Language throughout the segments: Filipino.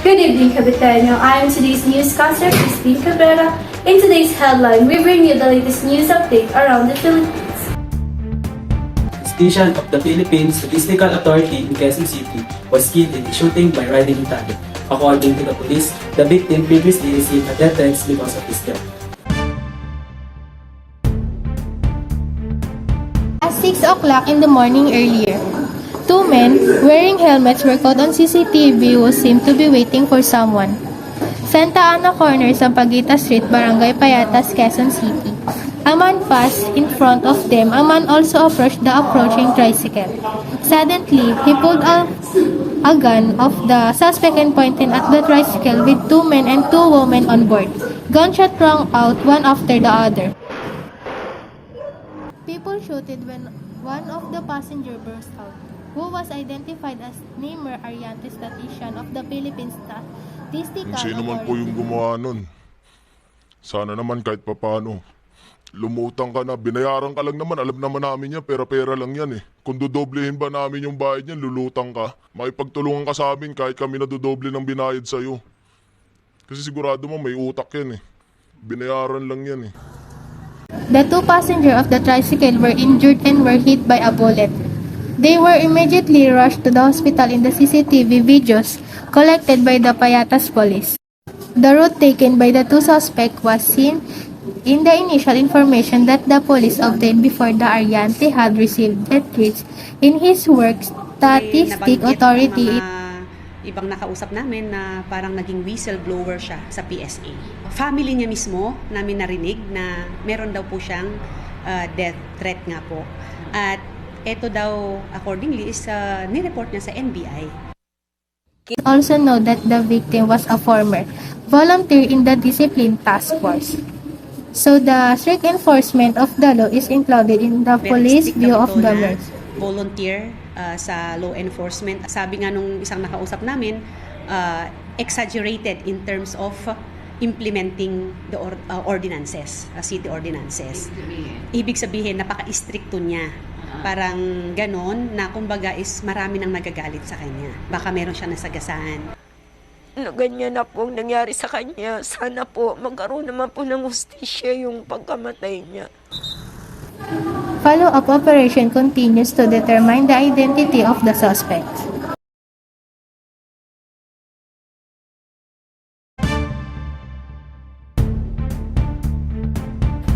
Good evening, Capitano. I am today's newscaster, Christine Cabrera. In today's headline, we bring you the latest news update around the Philippines. Station of the Philippine Statistical Authority in Quezon City was killed in a shooting by riding in tandem. According to the police, the victim previously received a death threat because of his death. At 6 o'clock in the morning earlier, two men wearing helmets were caught on CCTV who seemed to be waiting for someone. Santa Ana Corner sa Paguita Street, Barangay Payatas, Quezon City. A man passed in front of them. A man also approached the approaching tricycle. Suddenly, he pulled a gun off the suspect and pointed at the tricycle with two men and two women on board. Gunshot rang out one after the other. People shouted when one of the passengers burst out, who was identified as Neymar Ariante, statistician of the Philippine Statistical Authority. Sino man po yung gumawa nun? Sana naman kahit papano. Lumutang ka na, binayaran ka lang naman, alam naman namin yan, pera-pera lang yan eh. Kung dodoblehin ba namin yung bayad niyan, lulutang ka. Makipagtulungan ka sa amin kahit kami nadodoble ng binayad sa'yo. Kasi sigurado mo may utak yan eh. Binayaran lang yan eh. The two passengers of the tricycle were injured and were hit by a bullet. They were immediately rushed to the hospital. In the CCTV videos collected by the Payatas police, the route taken by the two suspects was seen in the initial information that the police obtained before the Ariante had received death threats. In his work, Statistic Authority, ibang nakausap namin na parang naging whistleblower siya sa PSA. Family niya mismo namin narinig na meron daw po siyang death threat nga po. At ito daw accordingly is nireport niya sa NBI. also know that the victim was a former volunteer in the Discipline Task Force. So the strict enforcement of the law is included in the police view of the matter. Volunteer sa law enforcement. Sabi nga nung isang nakausap namin, exaggerated in terms of implementing the ordinances, city ordinances. Ibig sabihin, napaka-istrikto niya. Parang ganon na kumbaga is marami nang nagagalit sa kanya. Baka meron siya nasagasaan. Na ganyan na pong nangyari sa kanya, sana po magkaroon naman po ng hustisya yung pagkamatay niya. Follow-up operation continues to determine the identity of the suspect.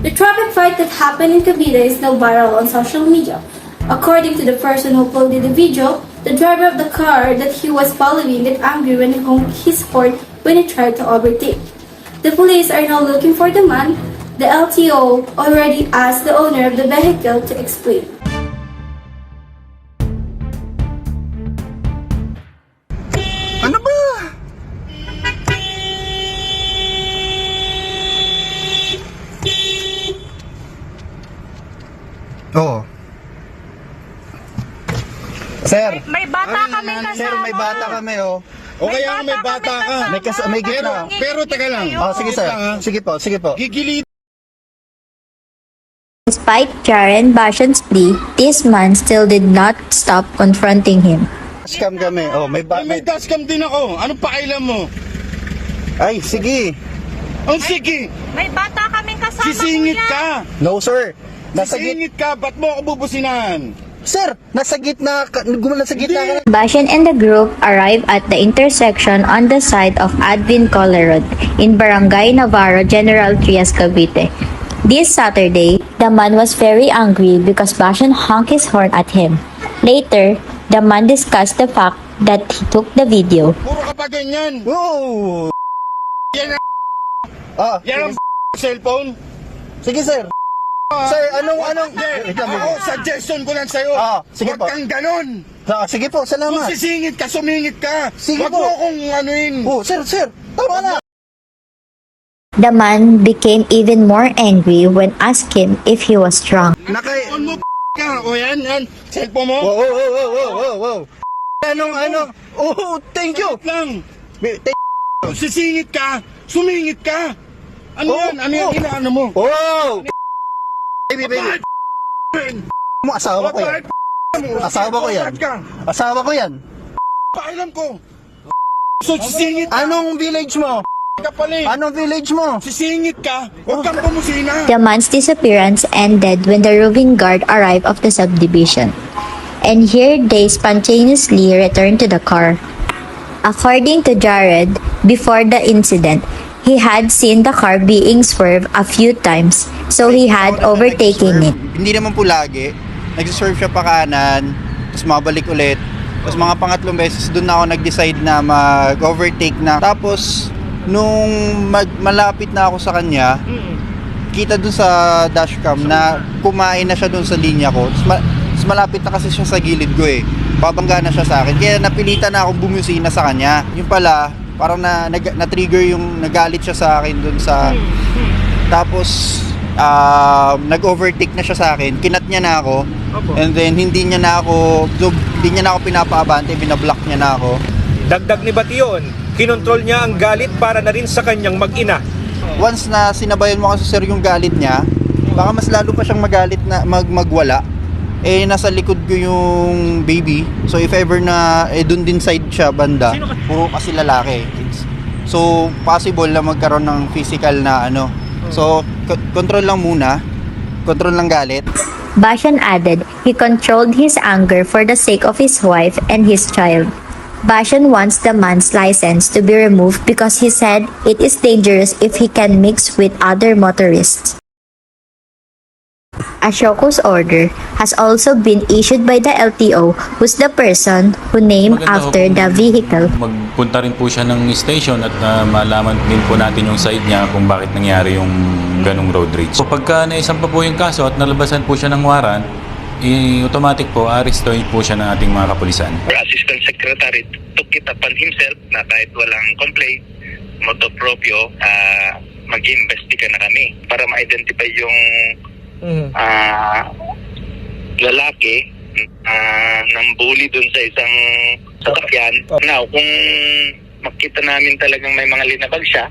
The traffic fight that happened in Cavite is now viral on social media. According to the person who uploaded the video, the driver of the car that he was following got angry when he honked his horn when he tried to overtake. The police are now looking for the man. The LTO already asked the owner of the vehicle to explain. Ano ba? Oo. Sir. May bata kami kasama. Sir, may bata kami, oh. O kaya nga may bata ka. May gitna. Pero teka lang. Oh, sige sir. Sige po, sige po. Gigilid. Despite Karen Bashan's plea, this man still did not stop confronting him. Scam kami. Oh, may May dashcam din ako. Anong pakailan mo? Ay, sige. Ang sige. May bata kaming kasama, Sisingit kuya. ka. No, sir. Nasa gitna. Sisingit ka. Ba't mo ako bubusinahan? Sir, nasa gitna. Gumala sa gitna ka. Bashan and the group arrived at the intersection on the side of Advin Coller Road in Barangay Navarro, General Trias, Cavite. This Saturday, the man was very angry because Bashan honked his horn at him. Later, the man discussed the fact that he took the video. Puro ka pa ganyan. Whoa! Yan ang Ah, yan ang cellphone. sige sir. Sir, anong... Ako, suggestion ko lang sa'yo. Sige Huwag po. kang ganon. Sige po, Kung salamat. sisingit ka, sumingit ka. Sige Huwag po. mo akong anuin. Oh, sir. Tama na. The man became even more angry when asked him if he was drunk. On mo ka. O yan. Cellphone mo. Wow. Anong... Oh, thank you. Wait lang. Thank Sisingit ka, sumingit ka. Ano yan? Ano yan? Inaano mo? Oh! Baby. Mo asawa ko yan. Asawa ko yan. Asawa ko yan. Pakailan ko. So, sisingit ka. Anong village mo? Ka pala eh. Anong village mo? Sisingit ka. Huwag kang pumusina. The man's disappearance ended when the roving guard arrived of the subdivision. And here they spontaneously returned to the car. According to Jared, before the incident, he had seen the car being swerved a few times, so he had overtaken it. Hindi naman po lagi. Nag-swerve siya pa kanan, tapos mabalik ulit. Tapos mga pangatlong beses, doon na ako nag-decide na mag-overtake na. Tapos, nung malapit na ako sa kanya, kita doon sa dashcam na kumain na siya doon sa linya ko. Tapos malapit na kasi siya sa gilid ko eh. Babangga na siya sa akin. Kaya napilitan na akong bumusina sa kanya. Yung pala, parang na-trigger yung nagalit siya sa akin doon sa... Tapos, nag-overtake na siya sa akin. Kinat niya na ako. And then, hindi niya na ako pinapaabante, binablock niya na ako. Dagdag ni Bation, kinontrol niya ang galit para na rin sa kanyang mag-ina. Once na sinabayan mo kasi sir yung galit niya, baka mas lalo pa siyang magalit na magwala. Eh, nasa likod ko yung baby. So, if ever na dun din side siya, banda, puro kasi lalaki. So, possible na magkaroon ng physical na ano. So, control lang muna. Control lang galit. Bashan added he controlled his anger for the sake of his wife and his child. Bashan wants the man's license to be removed because he said it is dangerous if he can mix with other motorists. A Shoko's order has also been issued by the LTO, who's the person who named after the vehicle. Magpunta rin po siya ng station at malaman din po natin yung side niya kung bakit nangyari yung ganong road rage. So pagka naisampa po yung kaso at nalabasan po siya ng warrant, automatic po, arrestuin po siya ng ating mga kapulisan. Our Assistant Secretary took it upon himself na kahit walang complaint, motu proprio, mag-iimbestiga na kami para ma-identify yung lalaki nang bully dun sa isang sasakyan. Now, kung makita namin talagang may mga linabag siya,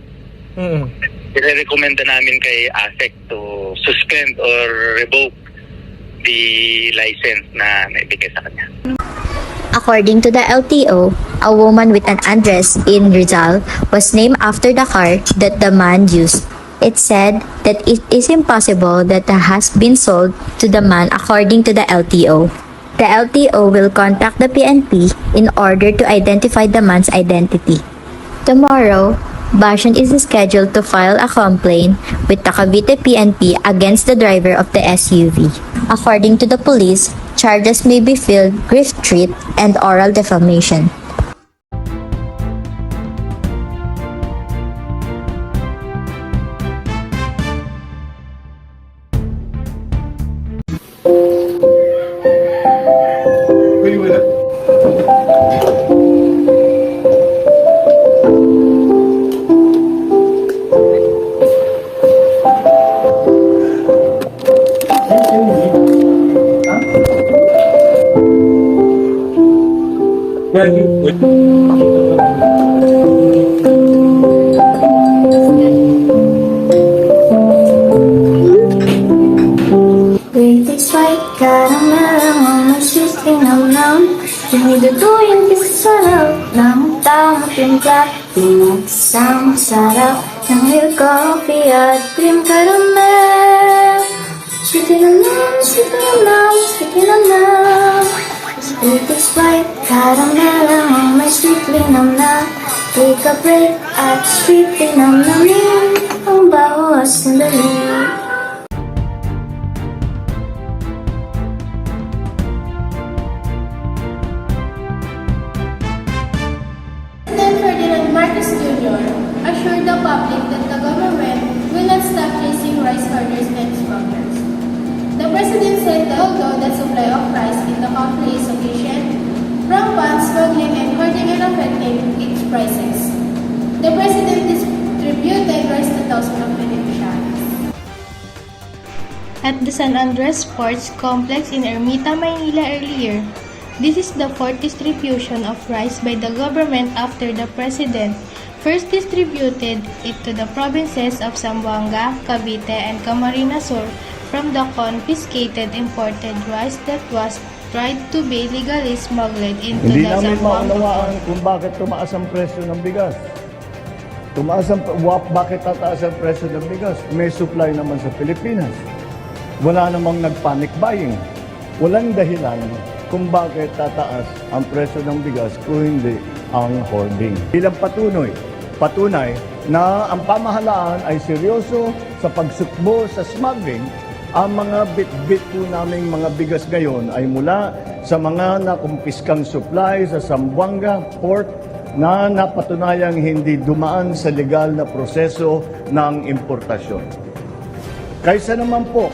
i-recommenda namin kay ASEC to suspend or revoke the license na naibigay sa kanya. According to the LTO, a woman with an address in Rizal was named after the car that the man used. It said that it is impossible that it has been sold to the man according to the LTO. The LTO will contact the PNP in order to identify the man's identity. Tomorrow, Bashan is scheduled to file a complaint with the Cavite PNP against the driver of the SUV. According to the police, charges may be filed grief threat and oral defamation. Latest white caramel ang may sweet linamnam. Diniduduin ka sa sarap ng tamang timpla. Pinagsama sarap ng real coffee at cream caramel. Sweet linamnam, sweet linamnam, sweet linamnam. Latest white caramel ang may sweet linamnam. Take a break at sweet linamnamin ang bawat sandali. Assured the public that the government will not stop chasing rice hoarders and smugglers. The President said that although the supply of rice in the country is sufficient, rampant smuggling and hoarding are affecting its prices. The President distributed rice to thousands of beneficiaries. At the San Andres Sports Complex in Ermita, Maynila earlier, this is the fourth distribution of rice by the government after the President first distributed it to the provinces of Zamboanga, Cavite, and Camarines Sur from the confiscated imported rice that was tried to be legally smuggled into Hindi the namin Zamboanga maunawaan kung bakit tumaas ang presyo ng bigas. Bakit tataas ang presyo ng bigas? May supply naman sa Pilipinas. Wala namang nag-panic buying. Walang dahilan kung bakit tataas ang presyo ng bigas kung hindi ang hoarding. Bilang patunay na ang pamahalaan ay seryoso sa pagsukbo sa smuggling, ang mga bit-bit po naming mga bigas ngayon ay mula sa mga nakumpiskang supply sa Zamboanga Port na napatunayang hindi dumaan sa legal na proseso ng importasyon. Kaysa naman po,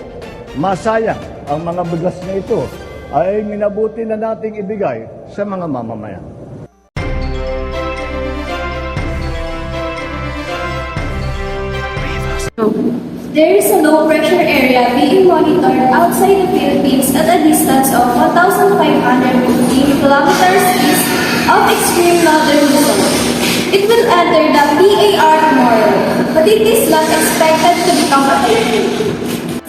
masayang ang mga bigas na ito ay minabuti na nating ibigay sa mga mamamayan. There is a low-pressure area being monitored outside the Philippines at a distance of 1,515 kilometers east of extreme northern Luzon. It will enter the PAR tomorrow, but it is not expected to become effective.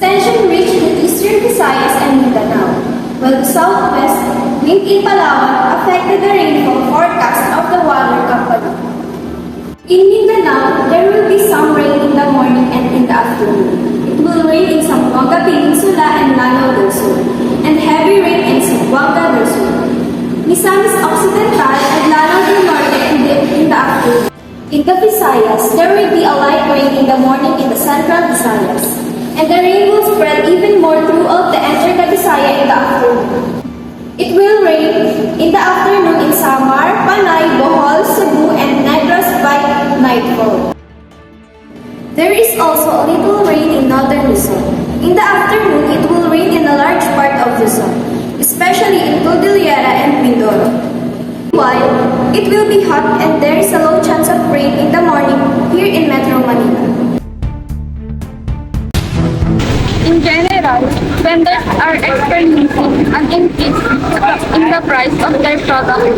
Tension reached the eastern Visayas and Mindanao, while the southwest wind in Palawan affected the rainfall forecast of the water company. In Mindanao, there will be some rain in the morning and in the afternoon. It will rain in Zamboanga Peninsula and Lanao del Sur, and heavy rain in Zamboanga del Sur, Misamis Occidental and Lanao del Norte in the afternoon. In the Visayas, there will be a light rain in the morning in the central Visayas, and the rain will spread even more throughout the entire Visaya in the afternoon. It will rain in the afternoon in Samar, Panay, Bohol, Cebu, and Negros by nightfall. There is also a little rain in northern Luzon. In the afternoon, it will rain in a large part of Luzon, especially in Cordillera and Mindoro. While it will be hot and there is a low chance of rain in the morning here in Metro Manila. In general, vendors are experiencing an increase in the price of their products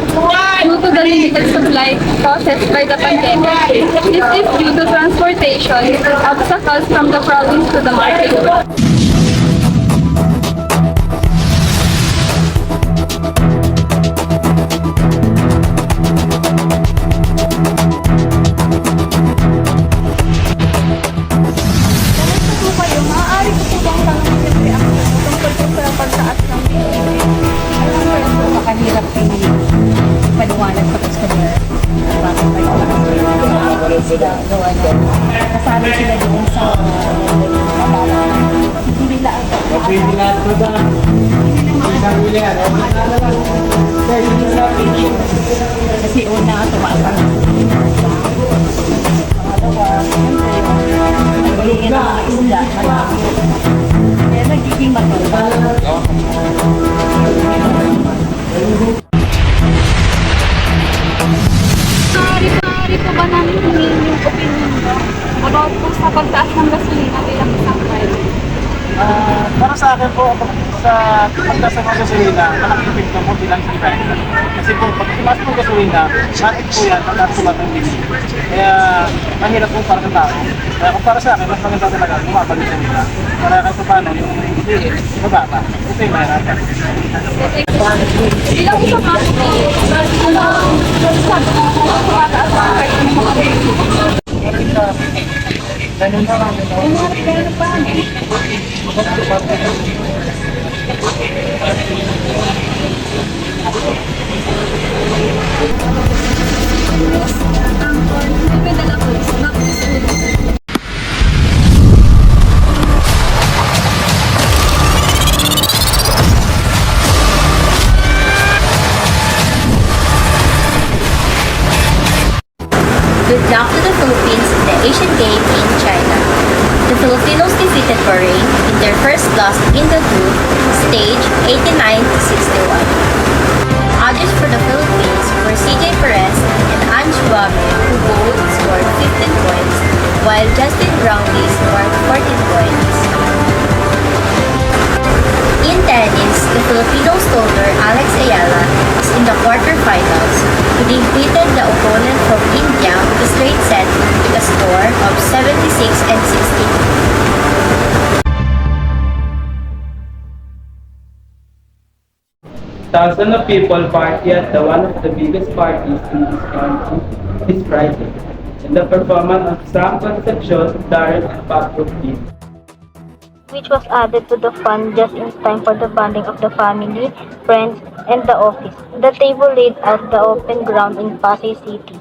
due to the limited supply caused by the pandemic. This is due to transportation obstacles from the province to the market. Mahirap paliwanag sa customer. Bakit tayo sila gawa dyan? Kasali sila doon sa hindi lahat. Hindi lahat ba ba? Kasi una, tumaas ang pangalawa, siyempre yung nagiging ng mga isla, kaya nagiging matulog. Maaari po ba namin hingin yung opinion mo about po sa pagtaas ng gasolina bilang isang driver? Para sa akin po, sa pagtaas ng gasolina, malaking epekto po bilang driver. Kasi po, pag tumaas po gasolina, matik po yan, pagtaas po ng bilis. Kaya, mahirap po para sa tao. Kaya kung para sa akin, mas maganda talaga, bumabalik sa nila. Para kasi paano, yung bilis, mababa. Ito yung mahirapan. Bilang isang makikita, ano sabi mo kung tumataas ang price ng mga bilis? Ganun pa. Good luck to the Philippines in the Asian Games in China. The Filipinos defeated Bahrain in their first loss in the group stage 89-61. Others for the Philippines were CJ Perez and Ange Guame, who both scored 15 points, while Justin Brownlee scored 14 points. In tennis, the Filipino sculptor Alex Ayala is in the quarterfinals. He defeated the opponent from India with a straight set with a score of 76-16. Thousands of people party at one of the biggest parties in this country this Friday. And the performance of Sam Concepcion, Darren and Patrick Lee, which was added to the fun just in time for the bonding of the family, friends, and the office. The table laid out the open ground in Pasay City.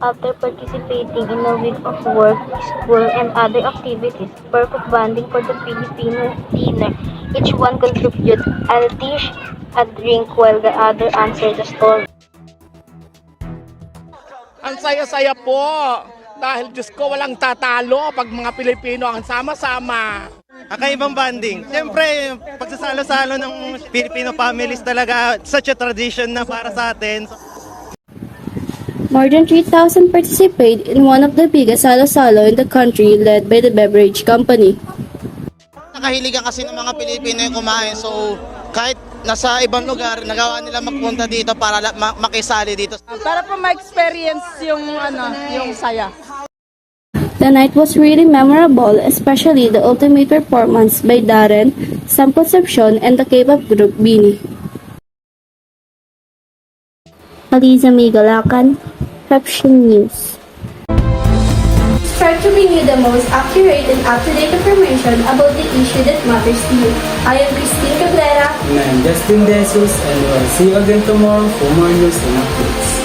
After participating in a week of work, school, and other activities, perfect bonding for the Filipino dinner. Each one contributes a dish, a drink, while the other answers the story. Ang saya-saya po. Dahil Diyos ko, walang tatalo pag mga Pilipino ang sama-sama. Kakaibang banding. Siyempre, pagsasalo-salo ng Filipino families talaga, such a tradition na para sa atin. More than 3,000 participate in one of the biggest salo-salo in the country led by the beverage company. Nakahiligan kasi ng mga Pilipino yung kumain, so kahit nasa ibang lugar, nagawa nila magpunta dito para makisali dito. Para po ma-experience yung saya. The night was really memorable, especially the ultimate performance by Darren, Sam Concepcion, and the K-pop group Bini. Aliza Migalakan, FEPC News. Strive to bring you the most accurate and up-to-date information about the issue that matters to you. I am Christine Cabrera. and I'm Justin De Jesus, and we'll see you again tomorrow for more news and updates.